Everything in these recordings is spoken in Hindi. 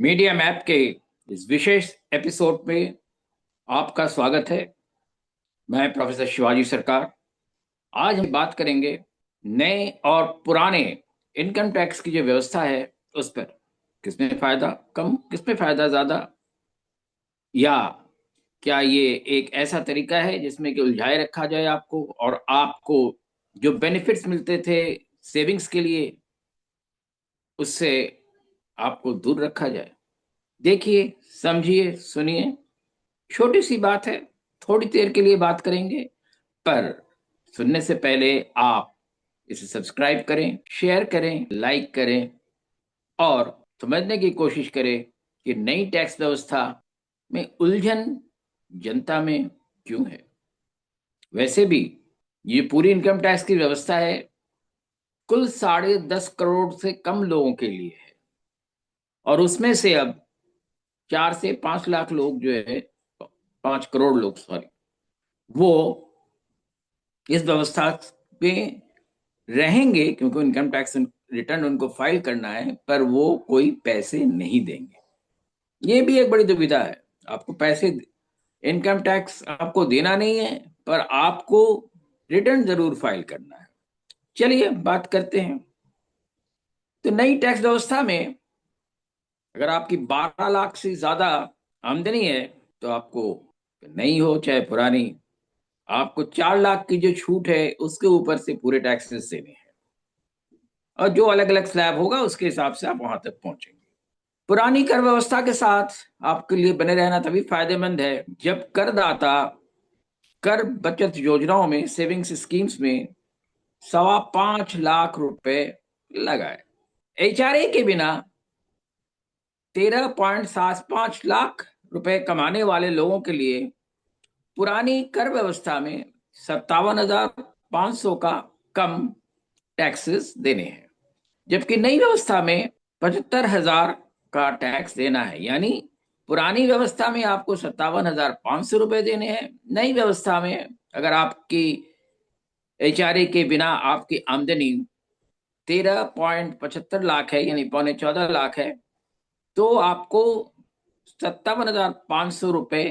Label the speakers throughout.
Speaker 1: मीडिया मैप के इस विशेष एपिसोड में आपका स्वागत है। मैं प्रोफेसर शिवाजी सरकार। आज हम बात करेंगे नए और पुराने इनकम टैक्स की जो व्यवस्था है उस पर। किसमें फायदा कम, किसमें फायदा ज्यादा, या क्या ये एक ऐसा तरीका है जिसमें कि उलझाए रखा जाए आपको, और आपको जो बेनिफिट्स मिलते थे सेविंग्स के लिए उससे आपको दूर रखा जाए। देखिए, समझिए, सुनिए। छोटी सी बात है, थोड़ी देर के लिए बात करेंगे, पर सुनने से पहले आप इसे सब्सक्राइब करें, शेयर करें, लाइक करें और समझने की कोशिश करें कि नई टैक्स व्यवस्था में उलझन जनता में क्यों है। वैसे भी ये पूरी इनकम टैक्स की व्यवस्था है, कुल 10.5 करोड़ से कम लोगों के लिए है, और उसमें से अब 4 से 5 लाख लोग जो है, 5 करोड़ लोग, सॉरी, वो इस व्यवस्था में रहेंगे क्योंकि इनकम टैक्स रिटर्न उनको फाइल करना है, पर वो कोई पैसे नहीं देंगे। ये भी एक बड़ी दुविधा है। आपको पैसे, इनकम टैक्स आपको देना नहीं है, पर आपको रिटर्न जरूर फाइल करना है। चलिए बात करते हैं। तो नई टैक्स व्यवस्था में अगर आपकी 12 लाख से ज्यादा आमदनी है तो आपको, नई हो चाहे पुरानी, आपको 4 लाख की जो छूट है उसके ऊपर से पूरे टैक्सेस देने हैं, और जो अलग अलग स्लैब होगा उसके हिसाब से आप वहां तक पहुंचेंगे। पुरानी कर व्यवस्था के साथ आपके लिए बने रहना तभी फायदेमंद है जब करदाता कर बचत योजनाओं में, सेविंग्स स्कीम्स में 5.25 लाख रुपए लगाए। एचआरए के बिना 13.75 लाख रुपए कमाने वाले लोगों के लिए पुरानी कर व्यवस्था में 57,500 का कम टैक्सेस देने हैं, जबकि नई व्यवस्था में 75,000 का टैक्स देना है। यानी पुरानी व्यवस्था में आपको 57,500 रुपए देने हैं। नई व्यवस्था में अगर आपकी एचआरए के बिना आपकी आमदनी 13.75 लाख है, यानी 14.25 लाख है, तो आपको 57,500 रुपए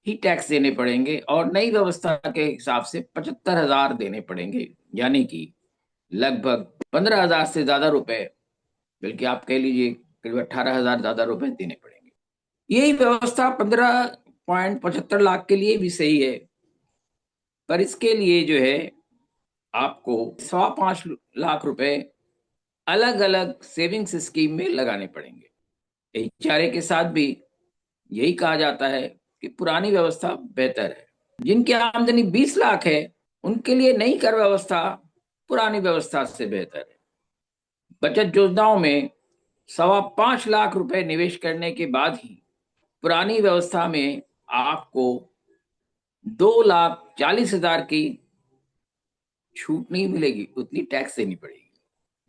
Speaker 1: ही टैक्स देने पड़ेंगे, और नई व्यवस्था के हिसाब से 75,000 देने पड़ेंगे, यानी कि लगभग 15,000 से ज्यादा रुपए, बल्कि आप कह लीजिए करीब 18,000 ज्यादा रुपए देने पड़ेंगे। यही व्यवस्था 15.75 लाख के लिए भी सही है, पर इसके लिए जो है आपको 5.25 लाख रुपए अलग अलग सेविंग्स स्कीम में लगाने पड़ेंगे। एचआरए के साथ भी यही कहा जाता है कि पुरानी व्यवस्था बेहतर है। जिनकी आमदनी 20 लाख है उनके लिए नई कर व्यवस्था पुरानी व्यवस्था से बेहतर है। बचत योजनाओं में 5.25 लाख रुपए निवेश करने के बाद ही पुरानी व्यवस्था में आपको 2,40,000 की छूट नहीं मिलेगी, उतनी टैक्स देनी पड़ेगी।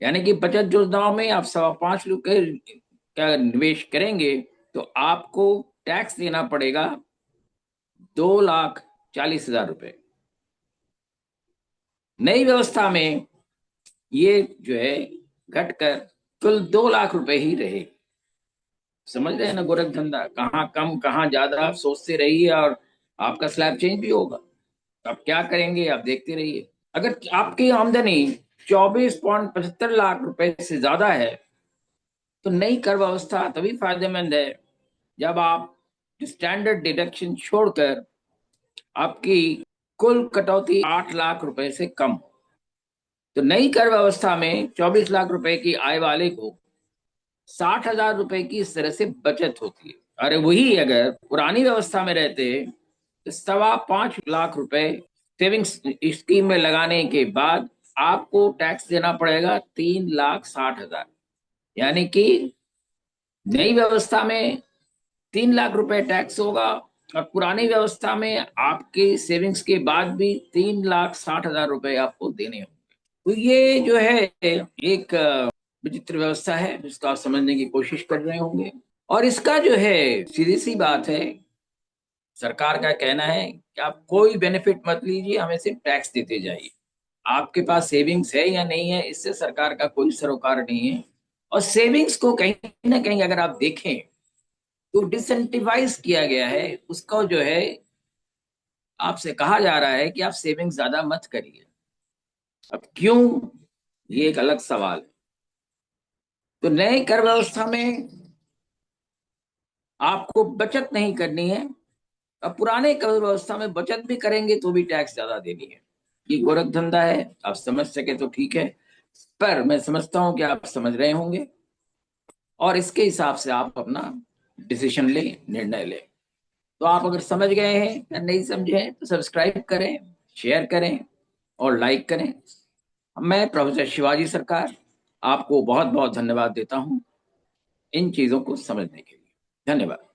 Speaker 1: यानी कि बचत योजनाओं में आप 5.25 रुपए का निवेश करेंगे तो आपको टैक्स देना पड़ेगा 2,40,000 रुपए। नई व्यवस्था में ये जो है घटकर कुल 2 लाख रुपए ही रहे। समझ रहे हैं ना, गोरख धंधा कहाँ कम कहाँ ज्यादा, आप सोचते रहिए और आपका स्लैब चेंज भी होगा। आप क्या करेंगे, आप देखते रहिए। अगर आपकी आमदनी 24.75 लाख रुपए से ज्यादा है तो नई कर व्यवस्था तभी फायदेमंद है जब आप स्टैंडर्ड डिडक्शन छोड़कर आपकी कुल कटौती 8 लाख रुपए से कम हो। तो नई कर व्यवस्था में 24 लाख रुपए की आय वाले को 60,000 रुपए की इस तरह से बचत होती है। अरे वही अगर पुरानी व्यवस्था में रहते तो 5.25 लाख रुपए सेविंग्स स्कीम में लगाने के बाद आपको टैक्स देना पड़ेगा 3,60,000। यानी कि नई व्यवस्था में 3 लाख रुपए टैक्स होगा, और पुरानी व्यवस्था में आपके सेविंग्स के बाद भी 3,60,000 रुपए आपको देने होंगे। तो ये जो है एक विचित्र व्यवस्था है जिसको आप समझने की कोशिश कर रहे होंगे। और इसका जो है, सीधी सी बात है, सरकार का कहना है कि आप कोई बेनिफिट मत लीजिए, हमें सिर्फ टैक्स देते जाइए। आपके पास सेविंग्स है या नहीं है, इससे सरकार का कोई सरोकार नहीं है। और सेविंग्स को कहीं ना कहीं अगर आप देखें तो डिसेंटिवाइज किया गया है उसको, जो है आपसे कहा जा रहा है कि आप सेविंग ज्यादा मत करिए। अब क्यों, ये एक अलग सवाल है। तो नए कर व्यवस्था में आपको बचत नहीं करनी है। अब पुराने कर व्यवस्था में बचत भी करेंगे तो भी टैक्स ज्यादा देनी है। ये गोरख धंधा है, आप समझ सके तो ठीक है, पर मैं समझता हूं कि आप समझ रहे होंगे और इसके हिसाब से आप अपना डिसीजन लें, निर्णय लें। तो आप अगर समझ गए हैं या नहीं समझे हैं तो सब्सक्राइब करें, शेयर करें और लाइक करें। मैं प्रोफेसर शिवाजी सरकार आपको बहुत बहुत धन्यवाद देता हूं इन चीजों को समझने के लिए। धन्यवाद।